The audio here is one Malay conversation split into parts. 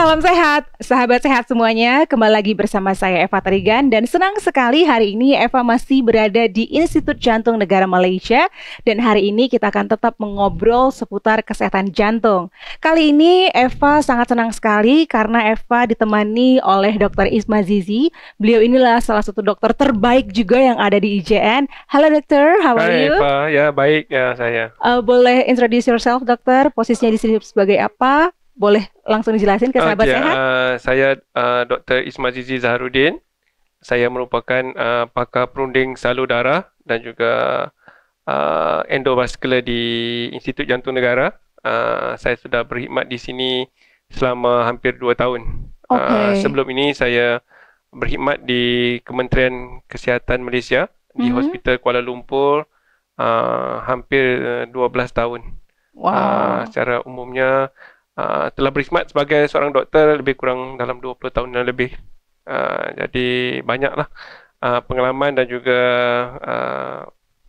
Salam sehat, sahabat sehat semuanya. Kembali lagi bersama saya Eva Tarigan dan senang sekali hari ini Eva masih berada di Institut Jantung Negara Malaysia dan hari ini kita akan tetap mengobrol seputar kesehatan jantung. Kali ini Eva sangat senang sekali karena Eva ditemani oleh Dr. Isma Zizi. Beliau inilah salah satu dokter terbaik juga yang ada di IJN. Halo dokter, how are you? Hai Eva, ya baik ya saya. Boleh introduce yourself dokter, posisinya di sini sebagai apa? Boleh langsung dijelasin ke sahabat sehat? Saya Dr. Isma Zizi Zaharuddin. Saya merupakan pakar perunding salur darah dan juga endovaskular di Institut Jantung Negara. Saya sudah berkhidmat di sini selama hampir 2 tahun. Sebelum ini saya berkhidmat di Kementerian Kesihatan Malaysia di Hospital Kuala Lumpur hampir 12 tahun. Secara umumnya telah berkhidmat sebagai seorang doktor lebih kurang dalam 20 tahun dan lebih. Jadi banyaklah pengalaman dan juga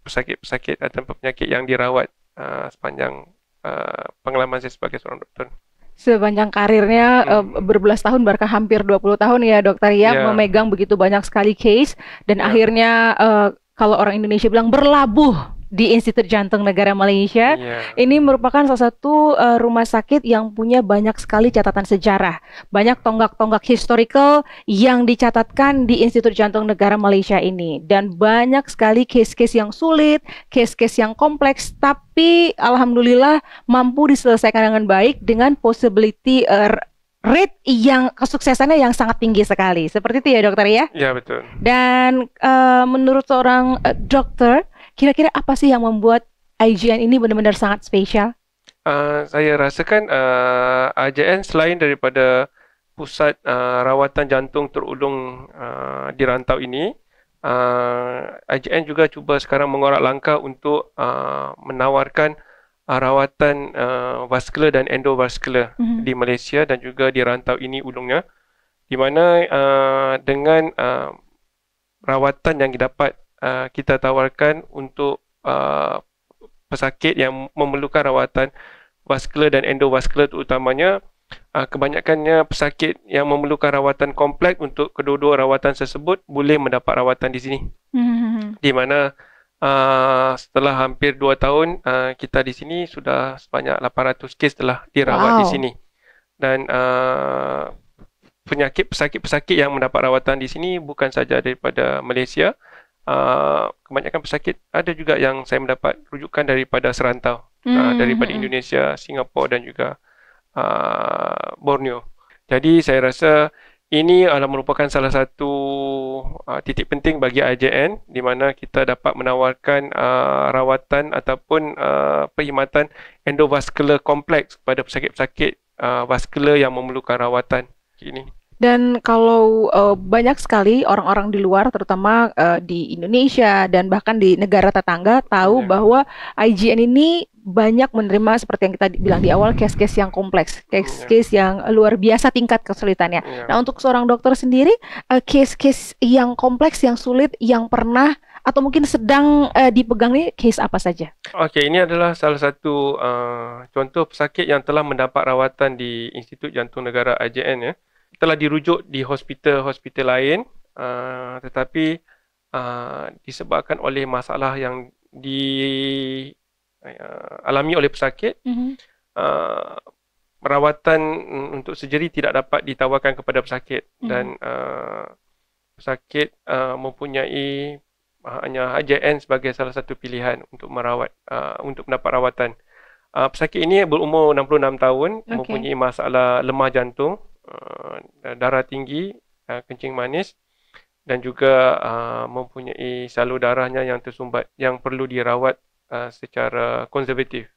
pesakit-pesakit atau penyakit yang dirawat sepanjang pengalaman saya sebagai seorang doktor. Sepanjang karirnya berbelas tahun, bahkan hampir 20 tahun ya dokter ya, memegang begitu banyak sekali case dan akhirnya kalau orang Indonesia bilang berlabuh di Institut Jantung Negara Malaysia. Ini merupakan salah satu rumah sakit yang punya banyak sekali catatan sejarah. Banyak tonggak-tonggak historical yang dicatatkan di Institut Jantung Negara Malaysia ini. Dan banyak sekali case-case yang sulit, case-case yang kompleks, tapi alhamdulillah mampu diselesaikan dengan baik dengan possibility rate yang kesuksesannya yang sangat tinggi sekali. Seperti itu ya dokter ya? Ya betul. Dan menurut seorang dokter, kira-kira apa sih yang membuat IJN ini benar-benar sangat spesial? Saya rasakan IJN selain daripada pusat rawatan jantung terulung di rantau ini, IJN juga cuba sekarang mengorak langkah untuk menawarkan rawatan vaskular dan endovaskular di Malaysia dan juga di rantau ini ulungnya, di mana dengan rawatan yang didapat kita tawarkan untuk pesakit yang memerlukan rawatan vaskular dan endovaskular terutamanya, kebanyakannya pesakit yang memerlukan rawatan kompleks untuk kedua-dua rawatan tersebut boleh mendapat rawatan di sini. Di mana setelah hampir 2 tahun kita di sini sudah sebanyak 800 kes telah dirawat di sini. Dan pesakit-pesakit yang mendapat rawatan di sini bukan saja daripada Malaysia. Kebanyakan pesakit ada juga yang saya mendapat rujukan daripada serantau, daripada Indonesia, Singapura dan juga Borneo. Jadi saya rasa ini adalah merupakan salah satu titik penting bagi IJN di mana kita dapat menawarkan rawatan ataupun perkhidmatan endovaskular kompleks kepada pesakit-pesakit vaskular yang memerlukan rawatan ini. Dan kalau banyak sekali orang-orang di luar, terutama di Indonesia dan bahkan di negara tetangga, tahu bahwa IJN ini banyak menerima seperti yang kita bilang di awal, case-case yang kompleks, case-case yang luar biasa tingkat kesulitannya. Nah, untuk seorang dokter sendiri, case-case yang kompleks, yang sulit, yang pernah atau mungkin sedang dipegang ini case apa saja? Okey, ini adalah salah satu contoh pesakit yang telah mendapat rawatan di Institut Jantung Negara IJN ya. Telah dirujuk di hospital-hospital lain, tetapi disebabkan oleh masalah yang dialami oleh pesakit, rawatan untuk surgery tidak dapat ditawarkan kepada pesakit dan pesakit mempunyai hanya IJN sebagai salah satu pilihan untuk merawat, untuk mendapat rawatan. Pesakit ini berumur 66 tahun, mempunyai masalah lemah jantung, darah tinggi, kencing manis dan juga mempunyai salur darahnya yang tersumbat yang perlu dirawat secara konservatif.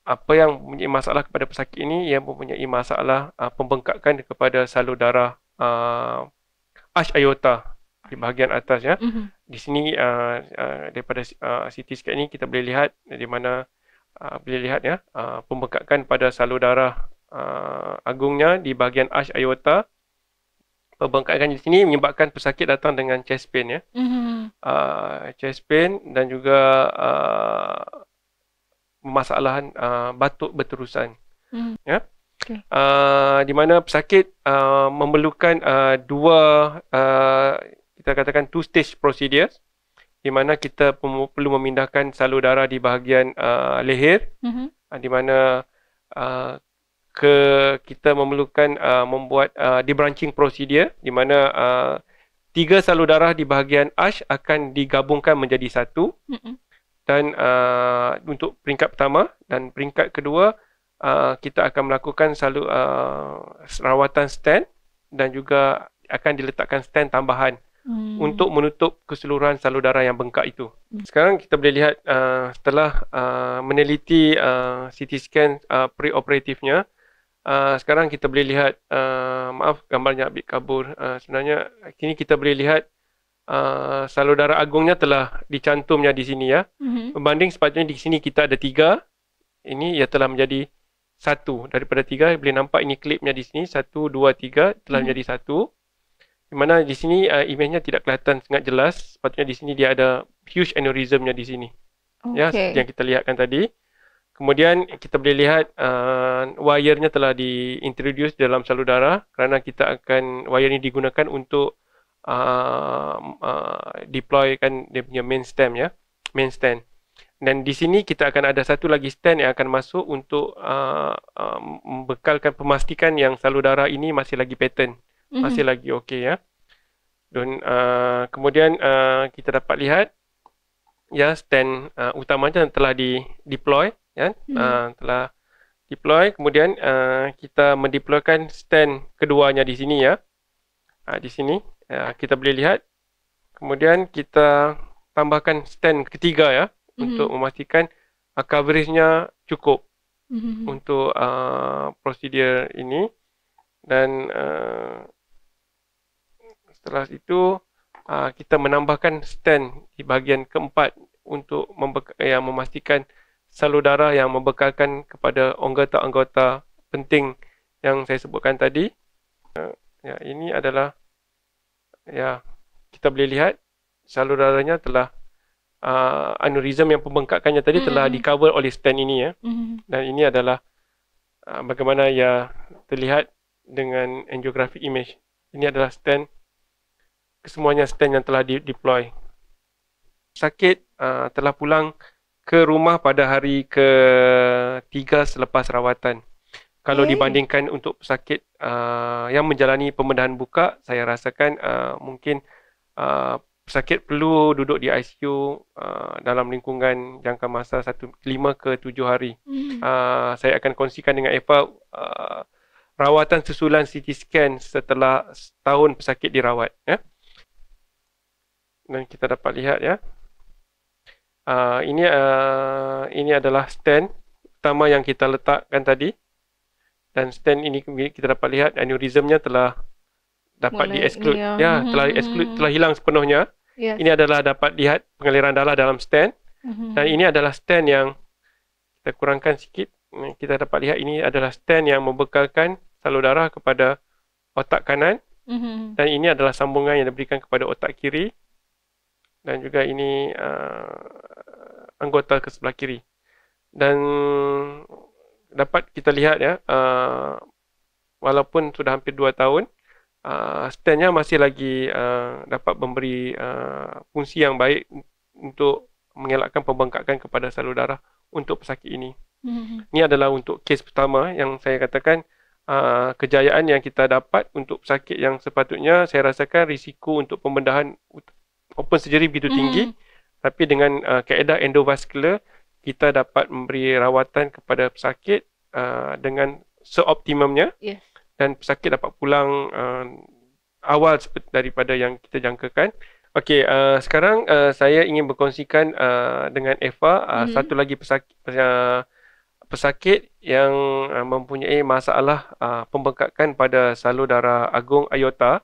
Apa yang mempunyai masalah kepada pesakit ini, ia mempunyai masalah pembengkakan kepada salur darah arch aorta di bahagian atas ya. Di sini daripada CT scan ini kita boleh lihat di mana pembengkakan pada salur darah agungnya di bahagian arch aorta. Pembengkakan di sini menyebabkan pesakit datang dengan chest pain ya. Chest pain dan juga permasalahan batuk berterusan. Ya. Di mana pesakit memerlukan dua kita katakan two stage procedure, di mana kita perlu memindahkan salur darah di bahagian leher, di mana kita memerlukan membuat debranching procedure, di mana 3 salur darah di bahagian arch akan digabungkan menjadi satu. Dan untuk peringkat pertama, dan peringkat kedua kita akan melakukan rawatan stent, dan juga akan diletakkan stent tambahan untuk menutup keseluruhan salur darah yang bengkak itu. Sekarang kita boleh lihat setelah meneliti CT scan preoperatifnya, sekarang kita boleh lihat, maaf gambarnya ambil kabur, sebenarnya kini kita boleh lihat salur darah agungnya telah dicantumnya di sini ya. Berbanding sepatutnya di sini kita ada 3, ini ia telah menjadi 1 daripada 3. Boleh nampak ini klipnya di sini, 1, 2, 3 telah menjadi 1. Di mana di sini imejnya tidak kelihatan sangat jelas. Sepatutnya di sini dia ada huge aneurysmnya di sini. Ya, seperti yang kita lihatkan tadi. Kemudian kita boleh lihat wire-nya telah diintroduce dalam salur darah, kerana wire ini digunakan untuk deploykan dia punya main stem ya, main stent. Dan di sini kita akan ada satu lagi stent yang akan masuk untuk membekalkan, pemastikan yang salur darah ini masih lagi pattern, masih lagi okey ya. Dan kemudian kita dapat lihat ya stent utamanya telah deploy ya, telah deploy. Kemudian kita mendeploykan stent keduanya di sini ya. Di sini kita boleh lihat. Kemudian kita tambahkan stent ketiga ya, untuk memastikan coveragenya cukup untuk prosedur ini. Dan setelah itu kita menambahkan stent di bahagian keempat untuk memastikan salur darah yang membekalkan kepada anggota-anggota penting yang saya sebutkan tadi. Ya, ini adalah ya, kita boleh lihat salur darahnya telah aneurism yang pembengkakannya tadi telah di-cover oleh stent ini ya. Dan ini adalah bagaimana ya terlihat dengan angiographic image. Ini adalah stent, kesemuanya stent yang telah deploy. Sakit telah pulang ke rumah pada hari ke-3 selepas rawatan. Kalau dibandingkan untuk pesakit yang menjalani pembedahan buka, saya rasakan mungkin pesakit perlu duduk di ICU dalam lingkungan jangka masa 5 ke 7 hari. Saya akan kongsikan dengan Eva rawatan susulan CT scan setelah setahun pesakit dirawat ya. Dan kita dapat lihat ya. Ini adalah stent pertama yang kita letakkan tadi. Dan stent ini kita dapat lihat aneurismnya telah dapat di-exclude ya, telah hilang sepenuhnya. Ini adalah dapat lihat pengaliran darah dalam stent. Dan ini adalah stent yang kita kurangkan sikit. Kita dapat lihat ini adalah stent yang membekalkan salur darah kepada otak kanan. Dan ini adalah sambungan yang diberikan kepada otak kiri. Dan juga ini anggota ke sebelah kiri. Dan dapat kita lihat ya, walaupun sudah hampir 2 tahun, stentnya masih lagi dapat memberi fungsi yang baik untuk mengelakkan pembengkakan kepada salur darah untuk pesakit ini. Ini adalah untuk kes pertama yang saya katakan kejayaan yang kita dapat untuk pesakit yang sepatutnya saya rasakan risiko untuk pembedahan open surgery begitu tinggi, tapi dengan kaedah endovascular kita dapat memberi rawatan kepada pesakit dengan seoptimumnya, dan pesakit dapat pulang awal daripada yang kita jangkakan. Okey, sekarang saya ingin berkongsikan dengan Eva satu lagi pesakit yang mempunyai masalah pembengkakan pada salur darah agung aorta.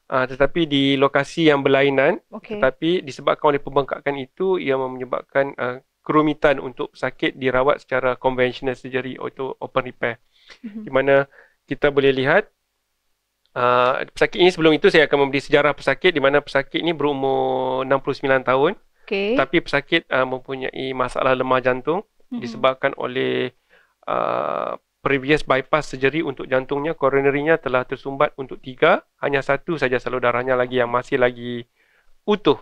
Tetapi di lokasi yang berlainan, tetapi disebabkan oleh pembengkakan itu ia menyebabkan kerumitan untuk pesakit dirawat secara conventional surgery atau open repair. Di mana kita boleh lihat pesakit ini, sebelum itu saya akan memberi sejarah pesakit, di mana pesakit ini berumur 69 tahun. Tapi pesakit mempunyai masalah lemah jantung disebabkan oleh previous bypass surgery untuk jantungnya, coronary-nya telah tersumbat untuk 3, hanya 1 saja salur darahnya lagi yang masih lagi utuh.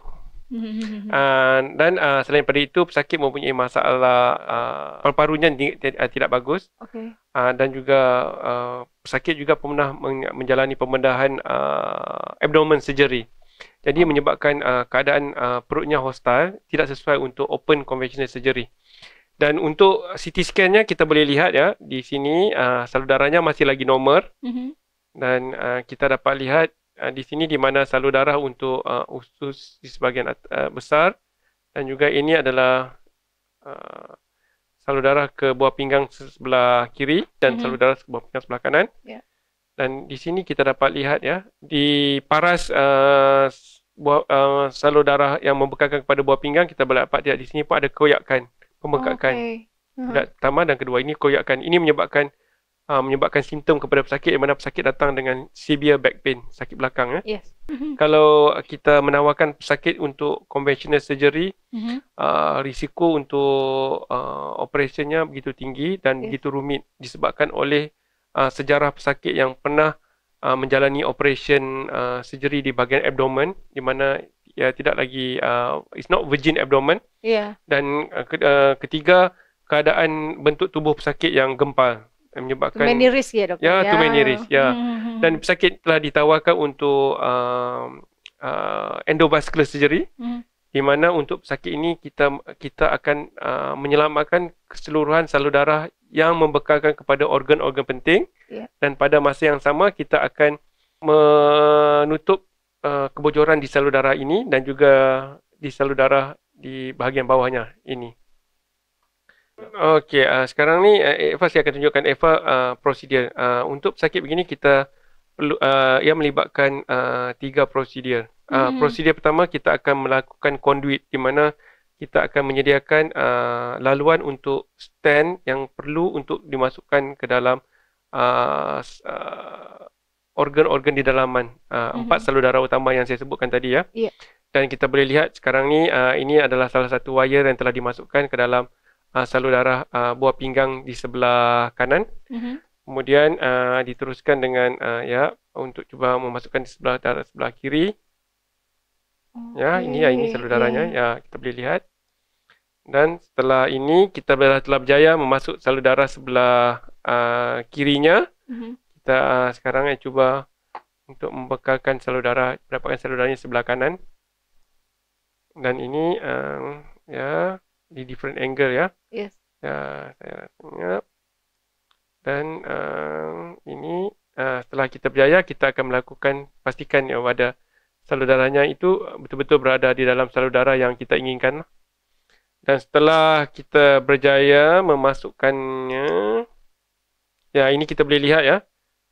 Dan selain daripada itu, pesakit mempunyai masalah paru-parunya tidak bagus. Dan juga pesakit juga pernah menjalani pembedahan abdomen surgery. Jadi menyebabkan keadaan perutnya hostile, tidak sesuai untuk open conventional surgery. Dan untuk CT scan-nya kita boleh lihat ya, di sini salur darahnya masih lagi normal. Dan kita dapat lihat di sini di mana salur darah untuk usus di sebahagian besar, dan juga ini adalah salur darah ke buah pinggang sebelah kiri dan salur darah ke buah pinggang sebelah kanan. Dan di sini kita dapat lihat ya, di paras salur darah yang membekalkan kepada buah pinggang, kita boleh dapat lihat di sini pun ada koyakan, pembekakan. Pertama dan kedua ini koyakan. Ini menyebabkan simptom kepada pesakit, di mana pesakit datang dengan severe back pain, sakit belakang. Kalau kita menawarkan pesakit untuk conventional surgery, risiko untuk operasinya begitu tinggi dan begitu rumit disebabkan oleh sejarah pesakit yang pernah menjalani operation surgery di bahagian abdomen, di mana tidak lagi it's not virgin abdomen. Dan ketiga, keadaan bentuk tubuh pesakit yang gempal menyebabkan too many risk ya, dokter. Too many risk. Dan pesakit telah ditawarkan untuk endovascular surgery, di mana untuk pesakit ini kita akan menyelamatkan keseluruhan salur darah yang membekalkan kepada organ-organ penting. Dan pada masa yang sama kita akan menutup kebocoran di salur darah ini dan juga di salur darah di bahagian bawahnya ini. Okey, sekarang ni Eva, saya akan tunjukkan Eva prosedur. Untuk pesakit begini kita perlu ia melibatkan 3 prosedur. Prosedur pertama, kita akan melakukan conduit, di mana kita akan menyediakan laluan untuk stand yang perlu untuk dimasukkan ke dalam organ-organ di dalaman 4 salur darah utama yang saya sebutkan tadi ya. Dan kita boleh lihat sekarang ni ini adalah salah satu wire yang telah dimasukkan ke dalam salur darah buah pinggang di sebelah kanan. Kemudian diteruskan dengan untuk cuba memasukkan di sebelah darah sebelah kiri. Ini salur darahnya. Kita boleh lihat. Dan setelah ini kita telah berjaya memasuk salur darah sebelah kirinya. Kita sekarang cuba untuk membekalkan salur darah, dapatkan salur darahnya sebelah kanan. Dan ini di different angle ya. Saya rasanya. Dan ini setelah kita berjaya, kita akan melakukan, pastikan pada salur darahnya itu betul-betul berada di dalam salur darah yang kita inginkan. Dan setelah kita berjaya memasukkannya, ini kita boleh lihat ya,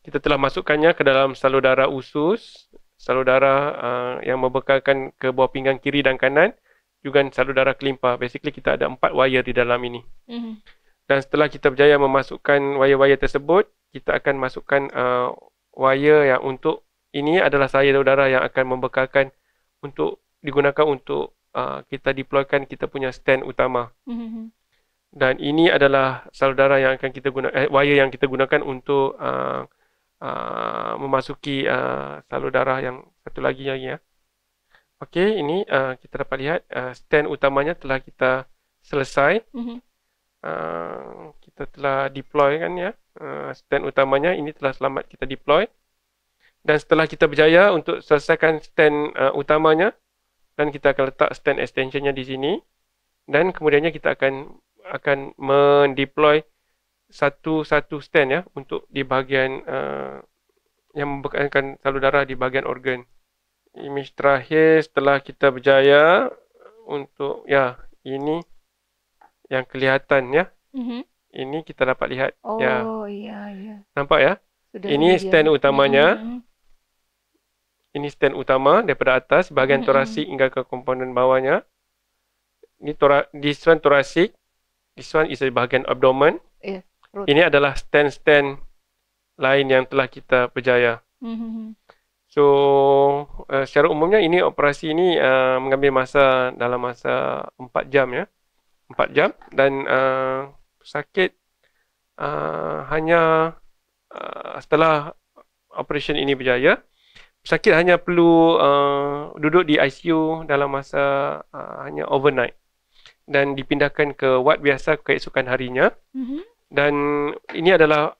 kita telah masukkannya ke dalam salur darah usus, salur darah yang membekalkan ke buah pinggang kiri dan kanan, juga salur darah kelimpa. Basically kita ada 4 wire di dalam ini. Dan setelah kita berjaya memasukkan wire-wire tersebut, kita akan masukkan wire yang untuk ini adalah salur darah yang akan membekalkan untuk digunakan untuk kita deploykan kita punya stand utama. Dan ini adalah salur darah yang akan kita guna wire yang kita gunakan untuk memasuki salur darah yang satu lagi ya. Okey, ini kita dapat lihat stand utamanya telah kita selesai. Kita telah deploy kan ya. Stand utamanya ini telah selamat kita deploy. Dan setelah kita berjaya untuk selesaikan stand utamanya, dan kita akan letak stand extensionnya di sini. Dan kemudiannya kita akan mendeploy satu stand ya untuk di bahagian yang membekalkan salur darah di bahagian organ. Image terakhir setelah kita berjaya untuk ini yang kelihatan ya. Ini kita dapat lihat. Nampak ya? Ini stand utamanya. Ini stand utama daripada atas bahagian torasik hingga ke komponen bawahnya. Ini this one thoracic. This one is bahagian abdomen. Ini adalah stand lain yang telah kita berjaya. So secara umumnya ini operasi ini mengambil masa dalam masa 4 jam ya. 4 jam dan pesakit hanya setelah operation ini berjaya, pesakit hanya perlu duduk di ICU dalam masa hanya overnight dan dipindahkan ke ward biasa keesokan harinya. Dan ini adalah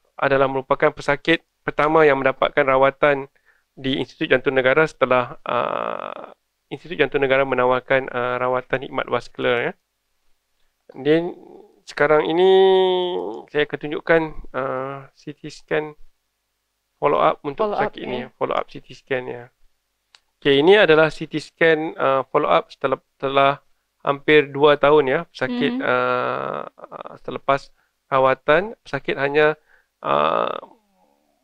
merupakan pesakit pertama yang mendapatkan rawatan di Institut Jantung Negara setelah Institut Jantung Negara menawarkan rawatan khidmat vaskular, ya. Dan sekarang ini saya akan tunjukkan CT scan follow up untuk pesakit ini, follow up CT scan, ya. Okay, ini adalah CT scan follow up setelah hampir 2 tahun, ya, pesakit selepas rawatan. Pesakit hanya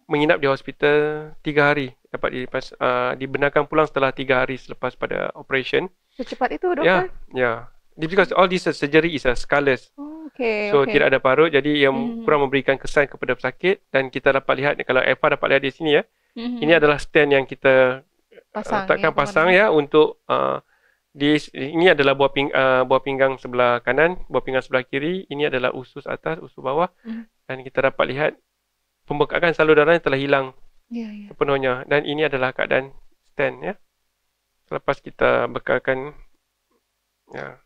menginap di hospital 3 hari, dapat dibenarkan pulang setelah 3 hari selepas pada operation. Secepat itu, dokter? Ya. Because all this surgery is scarless. So tidak ada parut, jadi yang kurang memberikan kesan kepada pesakit. Dan kita dapat lihat, kalau Eva dapat lihat di sini, ya, ini adalah stand yang kita pasang, ya, untuk ini adalah buah pinggang sebelah kanan, buah pinggang sebelah kiri. Ini adalah usus atas, usus bawah. Dan kita dapat lihat pembekakan salur darahnya telah hilang sepenuhnya. Dan ini adalah keadaan stand, ya, selepas kita bekalkan, ya.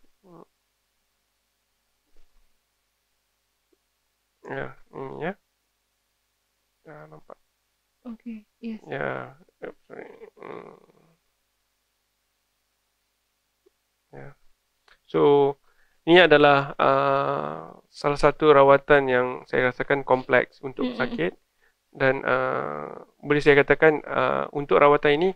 Ya, ini, ya. Nampak. Yes. Ya. Ya. So, ini adalah salah satu rawatan yang saya rasakan kompleks untuk pesakit. Dan boleh saya katakan untuk rawatan ini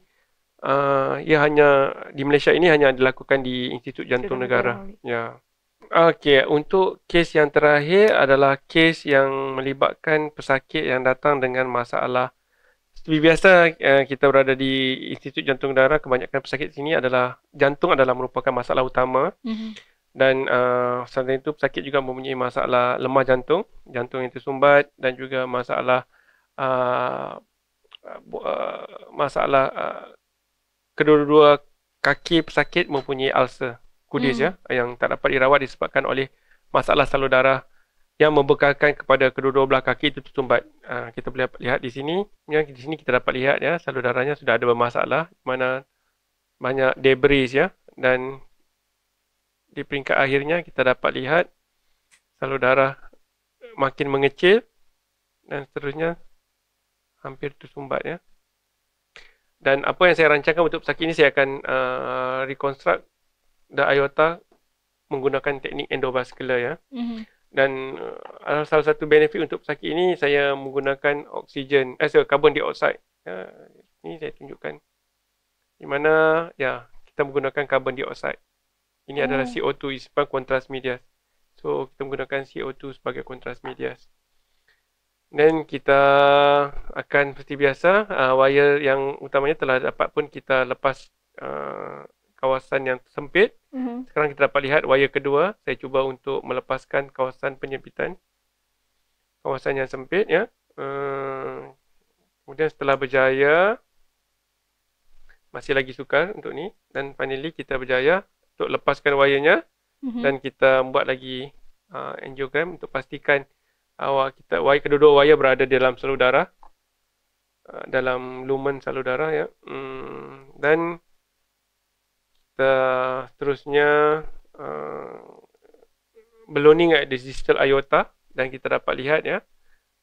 ia hanya di Malaysia ini hanya dilakukan di Institut Jantung Negara. Ya. Okey, untuk kes yang terakhir adalah kes yang melibatkan pesakit yang datang dengan masalah. Seperti biasa, kita berada di Institut Jantung Negara, kebanyakan pesakit sini adalah jantung adalah merupakan masalah utama. Dan selain itu, pesakit juga mempunyai masalah lemah jantung, jantung yang tersumbat, dan juga masalah kedua-dua kaki pesakit mempunyai ulcer kudis, ya, yang tak dapat dirawat disebabkan oleh masalah salur darah yang membekalkan kepada kedua-dua belah kaki itu tersumbat. Kita boleh lihat di sini, ya, di sini kita dapat lihat, ya, salur darahnya sudah ada bermasalah, mana banyak debris, ya. Dan di peringkat akhirnya kita dapat lihat salur darah makin mengecil dan seterusnya hampir tersumbat, ya. Dan apa yang saya rancangkan untuk pesakit ini, saya akan reconstruct the aorta menggunakan teknik endovascular, ya. Dan salah satu benefit untuk pesakit ini, saya menggunakan oksigen, carbon dioxide. Ini saya tunjukkan di mana, ya, kita menggunakan carbon dioxide. Ini adalah CO2 sebagai kontras medias. So kita menggunakan CO2 sebagai kontras medias. Dan kita akan seperti biasa, wire yang utamanya telah dapat pun kita lepas kawasan yang sempit. Sekarang kita dapat lihat wire kedua. Saya cuba untuk melepaskan kawasan penyempitan, kawasan yang sempit, ya. Kemudian setelah berjaya, masih lagi sukar untuk ni, dan finally kita berjaya untuk lepaskan wirenya. Dan kita buat lagi angiogram untuk pastikan kedua-dua wire berada dalam salur darah, dalam lumen salur darah, ya. Dan kita seterusnya ballooning at the distal aorta, dan kita dapat lihat, ya,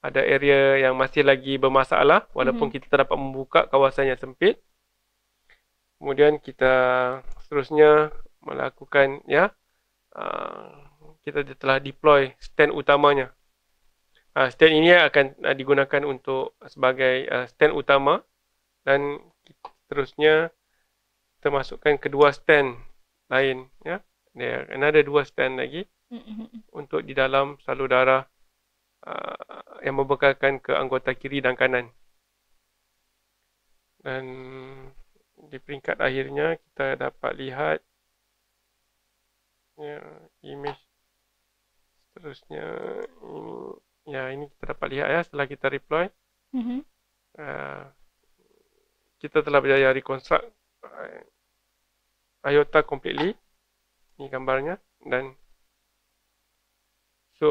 ada area yang masih lagi bermasalah walaupun kita dapat membuka kawasan yang sempit. Kemudian kita seterusnya melakukan, ya, kita telah deploy stand utamanya. Stand ini akan digunakan untuk sebagai stand utama, dan seterusnya kita masukkan kedua stand lain, ya. Ada 2 stand lagi untuk di dalam salur darah yang membekalkan ke anggota kiri dan kanan. Dan di peringkat akhirnya kita dapat lihat, ya, image seterusnya ini, ya, ini kita dapat lihat, ya, setelah kita deploy, kita telah berjaya reconstruct aorta completely. Ini gambarnya. Dan so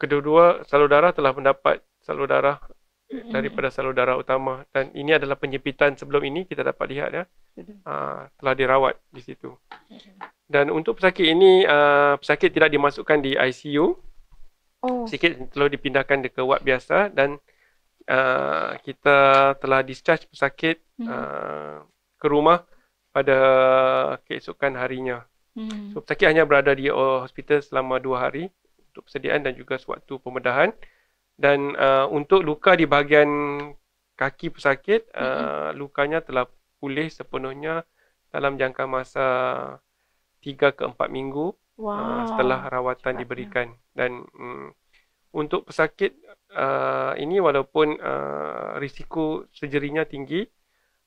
kedua-dua salur darah telah mendapat salur darah daripada salur darah utama, dan ini adalah penyempitan sebelum ini kita dapat lihat ya, telah dirawat di situ. Dan untuk pesakit ini, pesakit tidak dimasukkan di ICU, pesakit telah dipindahkan ke ward biasa, dan kita telah discharge pesakit ke rumah pada keesokan harinya. So pesakit hanya berada di hospital selama 2 hari untuk persediaan dan juga sewaktu pembedahan. Dan untuk luka di bahagian kaki pesakit, lukanya telah pulih sepenuhnya dalam jangka masa 3 ke 4 minggu setelah rawatan diberikan. Dan untuk pesakit ini, walaupun risiko surgerinya tinggi,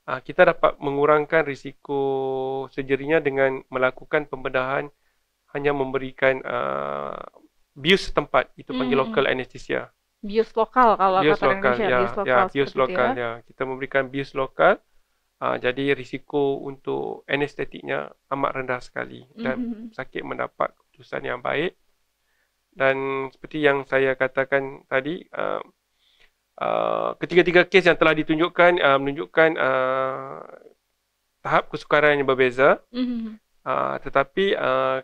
kita dapat mengurangkan risiko surgerinya dengan melakukan pembedahan, hanya memberikan bius setempat, itu panggil local anesthesia. Bius lokal kalau bius kata lokal, Indonesia, ya, bius lokal, ya, bius seperti itu lokal, ya. ya. Kita memberikan bius lokal, jadi risiko untuk anestetiknya amat rendah sekali, dan sakit mendapat keputusan yang baik. Dan seperti yang saya katakan tadi, ketiga-tiga kes yang telah ditunjukkan menunjukkan tahap kesukaran yang berbeza, tetapi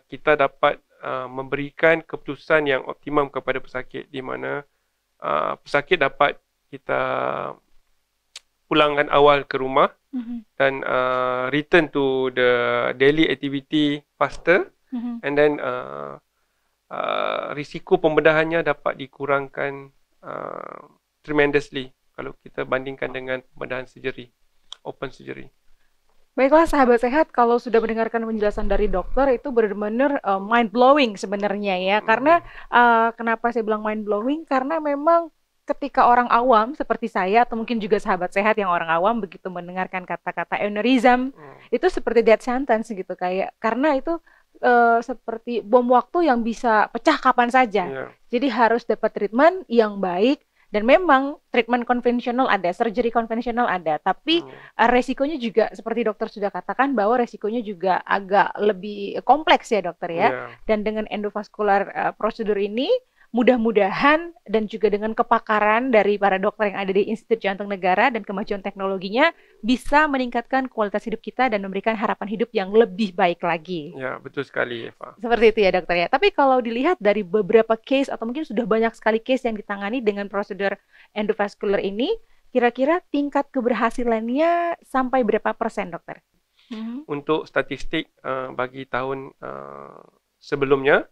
kita dapat memberikan keputusan yang optimum kepada pesakit, di mana pesakit dapat kita pulangkan awal ke rumah dan return to the daily activity faster, and then risiko pembedahannya dapat dikurangkan tremendously kalau kita bandingkan dengan pembedahan surgery, open surgery. Baiklah sahabat sehat, kalau sudah mendengarkan penjelasan dari dokter itu benar-benar mind blowing sebenarnya ya. Karena kenapa saya bilang mind blowing? Karena memang ketika orang awam seperti saya atau mungkin juga sahabat sehat yang orang awam begitu mendengarkan kata-kata aneurysm, itu seperti death sentence gitu, kayak karena itu seperti bom waktu yang bisa pecah kapan saja. Jadi harus dapat treatment yang baik. Dan memang treatment konvensional ada, surgery konvensional ada, tapi resikonya juga seperti dokter sudah katakan bahwa resikonya juga agak lebih kompleks ya dokter ya. Dan dengan endovascular prosedur ini mudah-mudahan dan juga dengan kepakaran dari para dokter yang ada di Institut Jantung Negara dan kemajuan teknologinya bisa meningkatkan kualitas hidup kita dan memberikan harapan hidup yang lebih baik lagi. Ya, betul sekali Eva. Seperti itu ya dokter ya. Tapi kalau dilihat dari beberapa case atau mungkin sudah banyak sekali case yang ditangani dengan prosedur endovascular ini, kira-kira tingkat keberhasilannya sampai berapa persen dokter? Untuk statistik bagi tahun sebelumnya,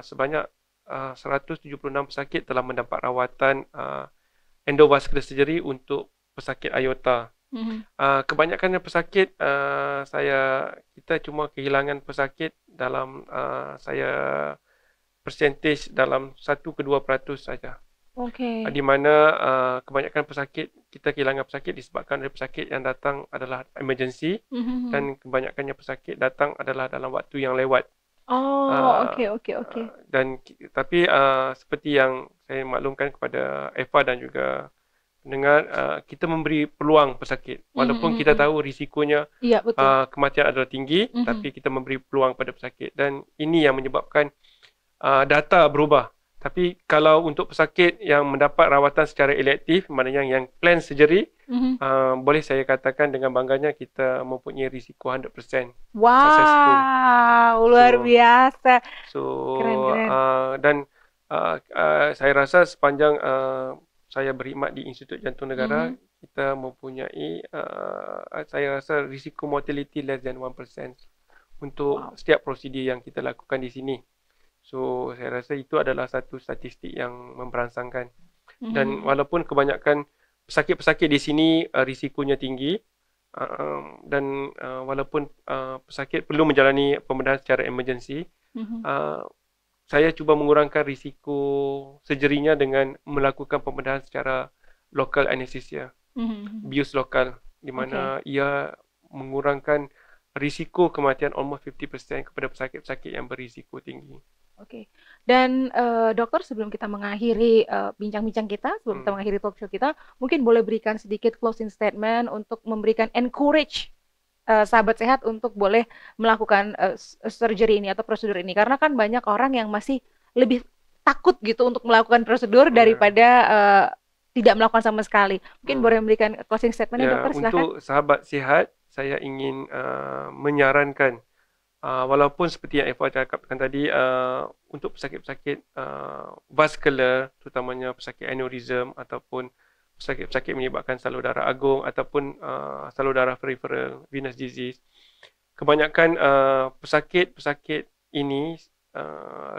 sebanyak 176 pesakit telah mendapat rawatan endovascular surgery untuk pesakit aorta. Kebanyakannya pesakit kita cuma kehilangan pesakit dalam percentage dalam 1 ke 2% saja. Di mana kebanyakan pesakit kita kehilangan pesakit disebabkan dari pesakit yang datang adalah emergency, dan kebanyakannya pesakit datang adalah dalam waktu yang lewat. Dan tapi seperti yang saya maklumkan kepada Eva dan juga pendengar, kita memberi peluang pesakit walaupun kita tahu risikonya kematian adalah tinggi, tapi kita memberi peluang pada pesakit, dan ini yang menyebabkan data berubah. Tapi kalau untuk pesakit yang mendapat rawatan secara elektif, maknanya yang plan surgery, boleh saya katakan dengan bangganya kita mempunyai risiko 100% successful. Luar biasa. Keren. Dan saya rasa sepanjang saya berkhidmat di Institut Jantung Negara, kita mempunyai saya rasa risiko mortality less than 1% untuk setiap prosedur yang kita lakukan di sini. So saya rasa itu adalah satu statistik yang memberangsangkan. Dan walaupun kebanyakan pesakit-pesakit di sini risikonya tinggi, dan walaupun pesakit perlu menjalani pembedahan secara emergency, saya cuba mengurangkan risiko surgerinya dengan melakukan pembedahan secara local anesthesia, bius lokal, di mana ia mengurangkan risiko kematian almost 50% kepada pesakit-pesakit yang berisiko tinggi. Dan dokter, sebelum kita mengakhiri bincang-bincang kita, sebelum kita mengakhiri talk show kita, mungkin boleh berikan sedikit closing statement untuk memberikan encourage sahabat sehat untuk boleh melakukan surgery ini atau prosedur ini, karena kan banyak orang yang masih lebih takut gitu untuk melakukan prosedur daripada tidak melakukan sama sekali. Mungkin boleh memberikan closing statement-nya, dokter, silakan. Untuk sahabat sihat, saya ingin menyarankan, walaupun seperti yang Eva cakapkan tadi, untuk pesakit-pesakit vaskular, terutamanya pesakit aneurism ataupun pesakit-pesakit menyebabkan salur darah agung ataupun salur darah peripheral venous disease, kebanyakan pesakit-pesakit ini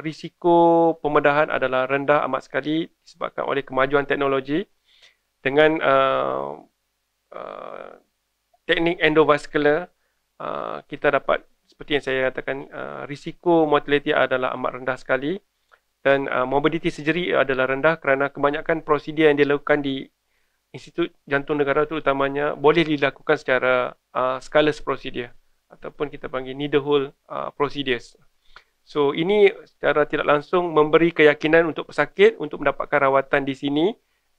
risiko pembedahan adalah rendah amat sekali disebabkan oleh kemajuan teknologi dengan teknik endovascular. Kita dapat, seperti yang saya katakan, risiko mortality adalah amat rendah sekali dan morbidity surgery adalah rendah kerana kebanyakan prosedur yang dilakukan di Institut Jantung Negara terutamanya boleh dilakukan secara scarless procedure ataupun kita panggil needle hole procedures. So ini secara tidak langsung memberi keyakinan untuk pesakit untuk mendapatkan rawatan di sini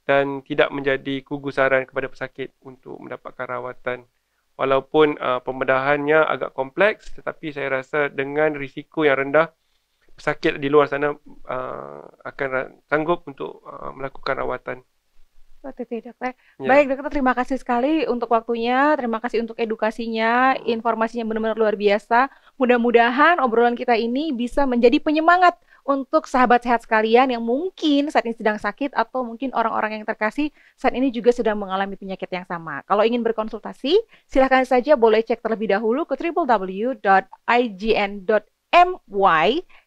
dan tidak menjadi kegusaran kepada pesakit untuk mendapatkan rawatan. Walaupun pembedahannya agak kompleks, tetapi saya rasa dengan risiko yang rendah, pesakit di luar sana akan sanggup untuk melakukan rawatan. Dokter. Baik, dokter, terima kasih sekali untuk waktunya, terima kasih untuk edukasinya, informasinya benar-benar luar biasa. Mudah-mudahan obrolan kita ini bisa menjadi penyemangat untuk sahabat sehat sekalian yang mungkin saat ini sedang sakit atau mungkin orang-orang yang terkasih saat ini juga sedang mengalami penyakit yang sama. Kalau ingin berkonsultasi, silakan saja boleh cek terlebih dahulu ke www.ign.my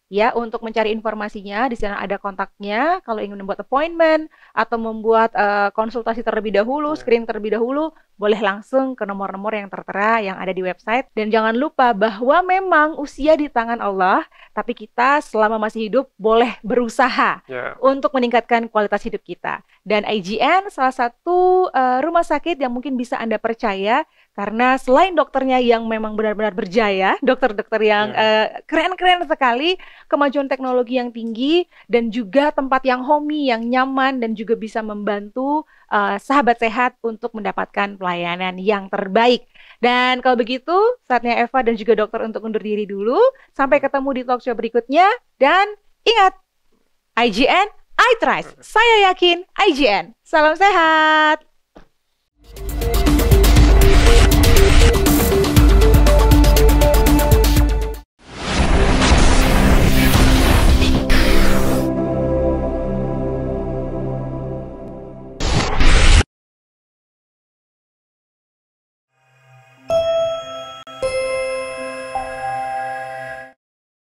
ya untuk mencari informasinya. Di sana ada kontaknya. Kalau ingin membuat appointment atau membuat konsultasi terlebih dahulu, screening terlebih dahulu, boleh langsung ke nomor-nomor yang tertera yang ada di website. Dan jangan lupa bahwa memang usia di tangan Allah, tapi kita selama masih hidup boleh berusaha untuk meningkatkan kualitas hidup kita. Dan IGN salah satu rumah sakit yang mungkin bisa Anda percaya karena selain dokternya yang memang benar-benar berjaya, dokter-dokter yang keren-keren sekali, kemajuan teknologi yang tinggi, dan juga tempat yang homey, yang nyaman, dan juga bisa membantu sahabat sehat untuk mendapatkan pelayanan yang terbaik. Dan kalau begitu, saatnya Eva dan juga dokter untuk undur diri dulu. Sampai ketemu di talk show berikutnya. Dan ingat, IGN, I trust. Saya yakin IGN. Salam sehat.